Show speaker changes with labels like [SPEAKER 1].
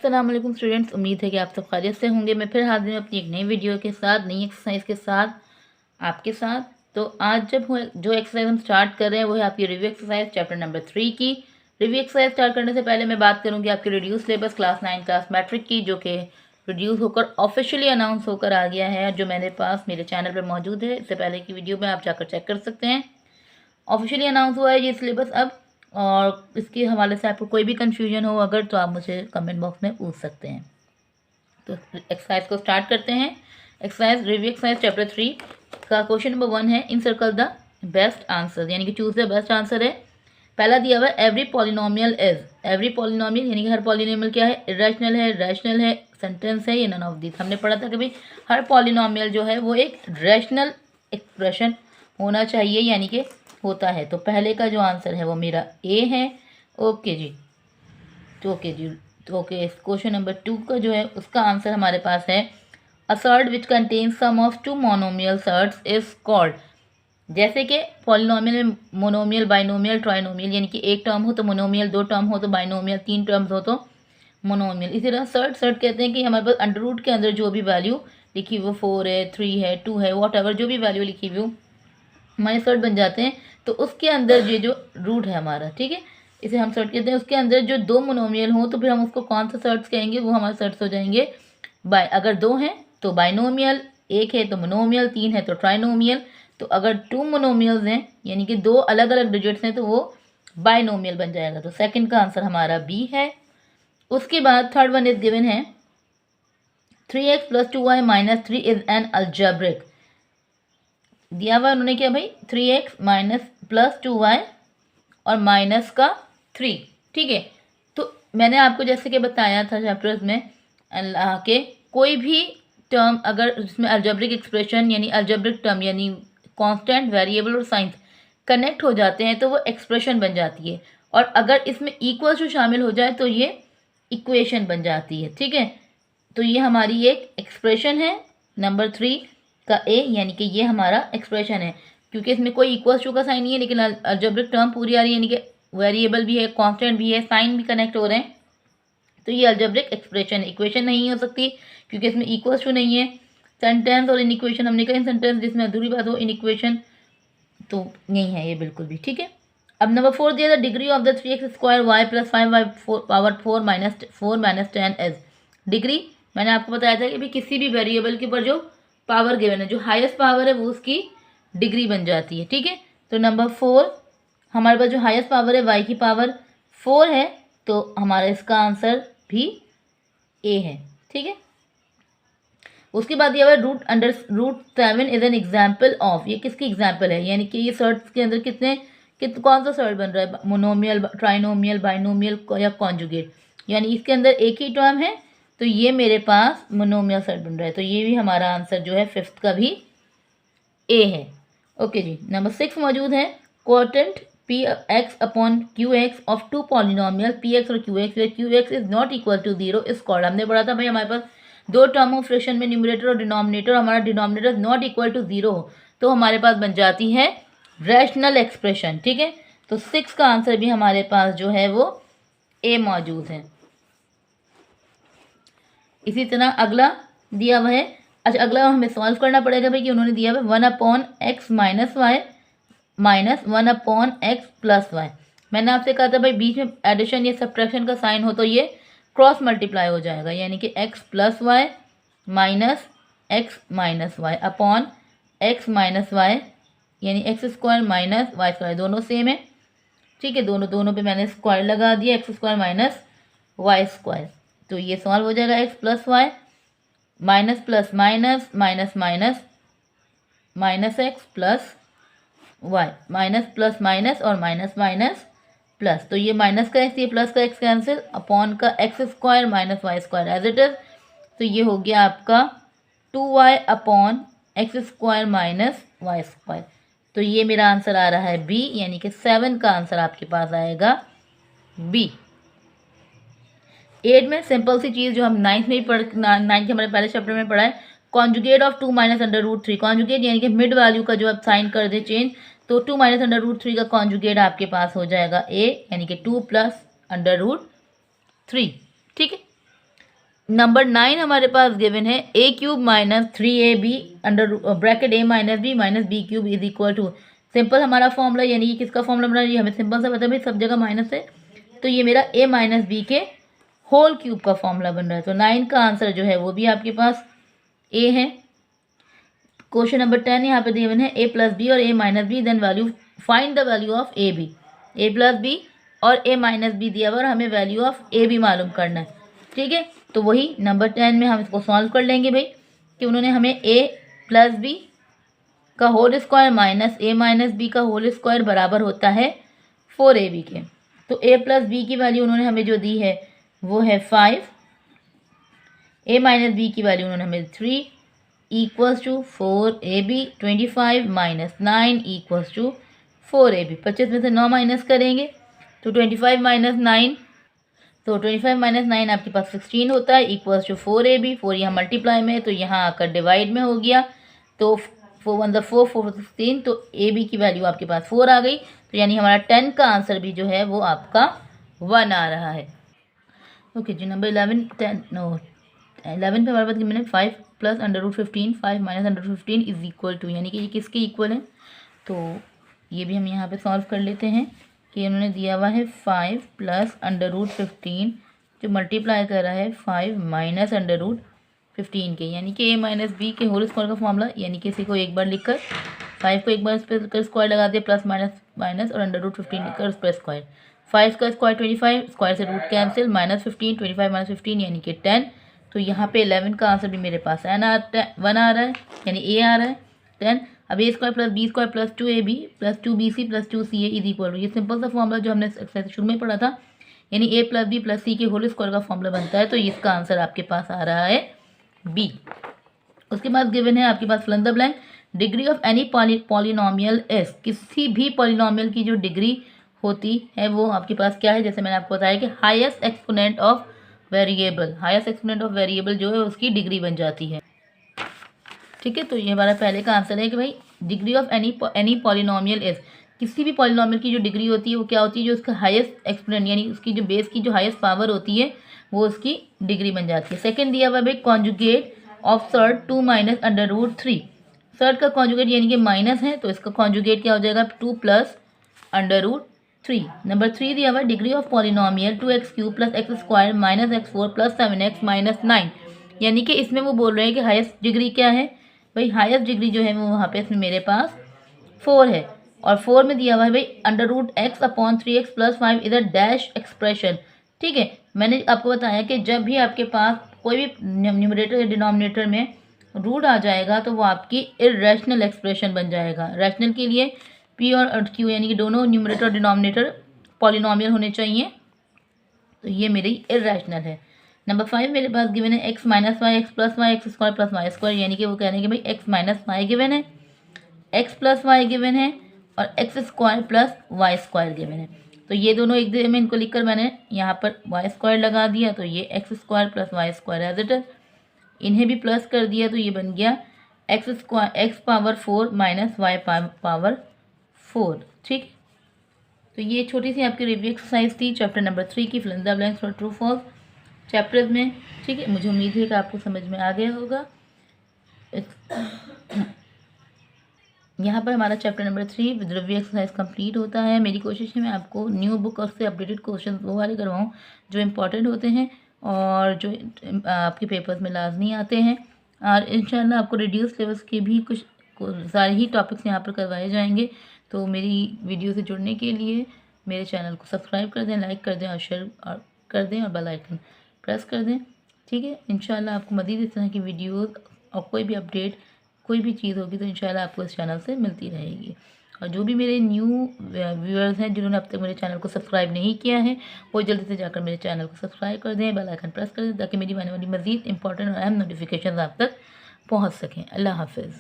[SPEAKER 1] अस्सलाम वालेकुम स्टूडेंट्स, उम्मीद है कि आप सब खैरियत से होंगे। मैं फिर हाजिर हूँ अपनी एक नई वीडियो के साथ, नई एक्सरसाइज के साथ आपके साथ। तो आज जो एक्सरसाइज हम स्टार्ट कर रहे हैं वो है आपकी रिव्यू एक्सरसाइज चैप्टर नंबर 3 की। रिव्यू एक्सरसाइज स्टार्ट करने से पहले मैं बात करूँगी आपकी reduce syllabus class 9 class matric की, जो कि रिड्यूस होकर ऑफिशियली अनाउंस होकर आ गया है, जो मेरे पास मेरे चैनल पर मौजूद है। इससे पहले की वीडियो में आप जाकर चेक कर सकते हैं। ऑफिशियली अनाउंस हुआ है ये सिलेबस अब, और इसके हवाले से आपको कोई भी कन्फ्यूजन हो अगर, तो आप मुझे कमेंट बॉक्स में पूछ सकते हैं। तो एक्सरसाइज को स्टार्ट करते हैं। एक्सरसाइज रिव्यू एक्सरसाइज चैप्टर 3 का क्वेश्चन नंबर 1 है, इन सर्कल द बेस्ट आंसर, यानी कि चूज द बेस्ट आंसर है। पहला दिया हुआ है every polynomial is. Every polynomial यानी कि हर पॉलिनोमियल क्या है, इरेशनल है, रैशनल है, सेंटेंस है, या नन ऑफ दिस। हमने पढ़ा था कि भाई हर पॉलिनोमियल जो है वो एक रैशनल एक्सप्रेशन होना चाहिए, यानी कि होता है। तो पहले का जो आंसर है वो मेरा ए है। ओके जी, तो ओके क्वेश्चन नंबर 2 का जो है उसका आंसर हमारे पास है, a set which contains sum of two monomial sets is called. जैसे कि पॉलिनोमियल में मोनोमियल, बाइनोमियल, ट्राइनोमियल, यानी कि एक टर्म हो तो मोनोमियल, दो टर्म हो तो बाइनोमियल, तीन टर्म्स हो तो मोनोमियल। इसी तरह सर्ट कहते हैं कि हमारे पास अंडर रूट के अंदर जो भी वैल्यू लिखी हुई, 4 है, 3 है, 2 है, वॉट एवर जो भी वैल्यू लिखी हुई हमारे सर्ट बन जाते हैं। तो उसके अंदर ये जो रूट है हमारा, ठीक है, इसे हम सर्ट कहते हैं। उसके अंदर जो दो मोनोमियल हो तो फिर हम उसको कौन सा सर्ट्स कहेंगे, वो हमारे सर्ट्स हो जाएंगे बाय। अगर दो हैं तो बाइनोमियल, एक है तो मोनोमियल, तीन है तो ट्राइनोमियल। तो अगर टू मोनोमियल्स हैं यानी कि दो अलग अलग डिजिट्स हैं तो वो बाइनोमियल बन जाएगा। तो सेकंड का आंसर हमारा बी है। उसके बाद थर्ड वन इज गिवन है, 3x + 2y - 3 is an algebraic. दिया हुआ उन्होंने क्या भाई, 3x + 2y और माइनस का 3, ठीक है। तो मैंने आपको जैसे कि बताया था चैप्टर्स में के कोई भी टर्म अगर जिसमें अलजेब्रिक एक्सप्रेशन यानी अलजेब्रिक टर्म यानी कांस्टेंट, वेरिएबल और साइंस कनेक्ट हो जाते हैं तो वो एक्सप्रेशन बन जाती है, और अगर इसमें इक्वल टू शामिल हो जाए तो ये इक्वेशन बन जाती है, ठीक है। तो ये हमारी एक एक्सप्रेशन है नंबर 3 का ए, यानी कि ये हमारा एक्सप्रेशन है, क्योंकि इसमें कोई इक्वल टू का साइन नहीं है, लेकिन अलजेब्रिक टर्म पूरी आ रही है, यानी कि वेरिएबल भी है, कांस्टेंट भी है, साइन भी कनेक्ट हो रहे हैं। तो ये अलजेब्रिक एक्सप्रेशन, इक्वेशन नहीं हो सकती क्योंकि इसमें इक्वल टू नहीं है। सेंटेंस और इन इक्वेशन, हमने कहा इन सेंटेंस जिसमें अधूरी बात हो, इन इक्वेशन तो नहीं है ये बिल्कुल भी, ठीक है। अब नंबर 4 दिया, the degree of the 3x² y + 5y power 4 - 10 is. Degree मैंने आपको बताया था कि भी किसी भी वेरिएबल के ऊपर जो पावर गिवन है, जो हाईएस्ट पावर है वो उसकी डिग्री बन जाती है, ठीक है। तो नंबर 4 हमारे पास जो हाईएस्ट पावर है y की पावर 4 है, तो हमारा इसका आंसर भी ए है, ठीक है। उसके बाद दिया हुआ √7 इज एन एग्जाम्पल ऑफ। ये किसकी एग्जाम्पल है, यानी कि ये सर्ट्स के अंदर कौन सा सर्ट बन रहा है, मोनोमियल, ट्राइनोमियल, बाइनोमियल या कॉन्जुगेट, यानी इसके अंदर एक ही टर्म है तो ये मेरे पास मोनोमियल सर्ट बन रहा है। तो ये भी हमारा आंसर जो है फिफ्थ का भी ए है। ओके जी, नंबर 6 मौजूद है, quotient Px/Qx of two polynomial Px और Qx where Qx is not equal to 0 is called. हमने पढ़ा था भाई हमारे पास दो टर्म ऑफ फ्रैक्शन में न्यूमरेटर और डिनोमिनेटर, हमारा डिनोमिनेटर नॉट इक्वल टू 0 हो तो हमारे पास बन जाती है रैशनल एक्सप्रेशन, ठीक है। तो 6 का आंसर भी हमारे पास जो है वो ए मौजूद है। इसी तरह अगला दिया हुआ है, अच्छा अगला हमें सॉल्व करना पड़ेगा भाई, कि उन्होंने दिया हुआ 1/x - y - 1/x + y। मैंने आपसे कहा था भाई बीच में एडिशन या सब्ट्रैक्शन का साइन हो तो ये क्रॉस मल्टीप्लाई हो जाएगा, यानी कि x + y - x - y upon x - y, यानी x² - y², दोनों सेम है, ठीक है। दोनों पे मैंने स्क्वायर लगा दिया, x² - y²। तो ये सॉल्व हो जाएगा, x + y minus plus minus minus minus minus x + y, minus plus minus और माइनस माइनस प्लस। तो ये माइनस का x, ये प्लस का x कैंसिल, अपॉन का x² - y² as it is. तो ये हो गया आपका 2y अपॉन x² - y²। तो ये मेरा आंसर आ रहा है बी, यानी कि 7 का आंसर आपके पास आएगा बी। 8 में सिंपल सी चीज़ जो हम 9th में नाइन्थ के हमारे पहले चैप्टर में पढ़ा है, कॉन्जुगेट ऑफ 2 - √3। कॉन्जुगेट यानी कि मिड वैल्यू का जो आप साइन कर दे चेंज, तो 2 - √3 का कॉन्जुगेट आपके पास हो जाएगा ए, यानी कि 2 + √3, ठीक है। नंबर 9 हमारे पास गिवन है a cube minus 3ab under bracket a minus b cube is equal to, simple हमारा फॉर्मूला, यानी कि किसका फॉर्मूला बना रही है, हमें सिंपल सा पता है भाई सब जगह माइनस है, तो ये मेरा a माइनस बी के होल क्यूब का फॉर्मूला बन रहा है। तो 9 का आंसर जो है वो भी आपके पास a है। क्वेश्चन नंबर 10 यहाँ पे गिवन है a प्लस बी और a minus B, then value find the value of A B. a plus B और a माइनस बी दिया हुआ और हमें वैल्यू ऑफ a बी मालूम करना है। ठीक है, तो वही नंबर 10 में हम इसको सॉल्व कर लेंगे भाई, कि उन्होंने हमें a प्लस बी का whole square minus a minus B का होल स्क्वायर बराबर होता है 4ab के। तो a प्लस बी की वैल्यू उन्होंने हमें जो दी है वो है 5, a माइनस बी की वैल्यू उन्होंने हमें 3 equals to 4ab, 25 minus 9 equals to 4ab। 25 में से 9 माइनस करेंगे तो 25 माइनस 9, तो 25 माइनस 9 आपके पास 16 होता है इक्वल्स टू 4ab। 4 यहाँ मल्टीप्लाई में है तो यहाँ आकर डिवाइड में हो गया, तो 4 1 4 4 16, तो ab की वैल्यू आपके पास 4 आ गई। तो यानी हमारा 10 का आंसर भी जो है वो आपका 1 आ रहा है। ओके जी, नंबर 11 11 पे हमारे पास मैंने 5 plus under root 15, 5 minus under root 15 is equal to, यानी कि ये किसके इक्वल है, तो ये भी हम यहाँ पे सॉल्व कर लेते हैं कि उन्होंने दिया हुआ है 5 प्लस अंडर रूट 15 जो मल्टीप्लाई कर रहा है 5 माइनस अंडर रूट 15 के, यानी कि a माइनस बी के होल स्क्वायर का फॉर्मूला, यानी कि इसी को एक बार लिखकर 5 को एक बार कर स्क्वायर लगा दिया, प्लस माइनस माइनस और अंडर रूट 15 लिखकर उस पर स्क्वायर, 5 का स्क्वायर 25, स्क्वायर से रूट कैंसिल, माइनस 15, 25 माइनस 15 यानी कि 10। तो यहाँ पे 11 का आंसर भी मेरे पास 1 आ रहा है, यानी a आ रहा है 10। अब a square plus B square plus 2ab plus 2bc plus 2ca is equal to, ये सिंपल सा फॉर्मूला जो हमने शुरू में पढ़ा था, यानी a plus B plus c के होल स्क्वायर का फॉर्मूला बनता है। तो इसका आंसर आपके पास आ रहा है b। उसके बाद गिवन है आपके पास fill in the blank, degree of any polynomial is, किसी भी पॉलिनोमियल की जो डिग्री होती है वो आपके पास क्या है, जैसे मैंने आपको बताया कि highest exponent of variable, highest exponent of variable जो है उसकी डिग्री बन जाती है। ठीक है, तो ये हमारा पहले का आंसर है कि भाई degree of any polynomial is, किसी भी पॉलिनोमियल की जो डिग्री होती है वो क्या होती है, जो उसका हाईएस्ट एक्सपोनेंट यानी उसकी जो बेस की जो हाईएस्ट पावर होती है वो उसकी डिग्री बन जाती है। सेकंड दिया हुआ भाई conjugate of surd 2 minus under root 3, surd का कॉन्जुगेट यानी कि माइनस है तो इसका कॉन्जुगेट क्या हो जाएगा 2 प्लस अंडर रूट 3। नंबर 3 दिया हुआ degree of polynomial 2x³ plus x square minus x4 plus 7x minus 9, यानी कि इसमें वो बोल रहे हैं कि हाईएस्ट डिग्री क्या है भाई, हाईएस्ट डिग्री जो है वो वहाँ पे इसमें मेरे पास 4 है, और 4 में दिया हुआ है भाई under root x upon 3x plus 5 इधर डैश एक्सप्रेशन। ठीक है, मैंने आपको बताया कि जब भी आपके पास कोई भी न्यूमरेटर या डिनोमिनेटर में रूट आ जाएगा तो वो आपकी इरेशनल एक्सप्रेशन बन जाएगा। रैशनल के लिए p और q यानी कि दोनों न्यूमरेटर और डिनोमिनेटर पॉलिनोमियल होने चाहिए, तो ये मेरी इरेशनल है। नंबर 5 मेरे पास गिवन है x minus Y X plus Y X square plus Y square, यानी कि वो कह रहे हैं कि भाई x माइनस वाई गिवन है, x प्लस वाई गिवन है और X square plus Y square given है। तो ये दोनों एक दिन में इनको लिखकर मैंने यहाँ पर वाई स्क्वायर लगा दिया, तो ये X square plus Y square as it is, इन्हें भी प्लस कर दिया तो ये बन गया X square X power 4 minus Y power 4। ठीक, तो ये छोटी सी आपकी रिव्यू एक्सरसाइज थी चैप्टर नंबर 3 की fill in the blanks for true false chapters में। ठीक है, मुझे उम्मीद है कि आपको समझ में आ गया होगा। यहाँ पर हमारा chapter number 3 with review exercise complete होता है। मेरी कोशिश है मैं आपको न्यू बुक और उससे अपडेटेड क्वेश्चन वो वाले करवाऊँ जो इम्पोर्टेंट होते हैं और जो आपके पेपर्स में लाजमी आते हैं, और इंशाल्लाह आपको रिड्यूस लेवल्स के भी कुछ सारे ही टॉपिक्स यहाँ पर करवाए जाएंगे। तो मेरी वीडियो से जुड़ने के लिए मेरे चैनल को सब्सक्राइब कर दें, लाइक कर दें और शेयर कर दें और बेल आइकन प्रेस कर दें। ठीक है, इंशाल्लाह आपको मज़ीद इस तरह की वीडियोस और कोई भी अपडेट कोई भी चीज़ होगी तो इंशाल्लाह आपको इस चैनल से मिलती रहेगी। और जो भी मेरे न्यू व्यूअर्स हैं जिन्होंने अब तक मेरे चैनल को सब्सक्राइब नहीं किया है वो जल्दी से जाकर मेरे चैनल को सब्सक्राइब कर दें, बेल आइकन प्रेस कर दें ताकि मेरी आने वाली मज़ीद इंपॉर्टेंट और अहम नोटिफिकेशन आप तक पहुँच सकें। अल्लाह हाफिज़।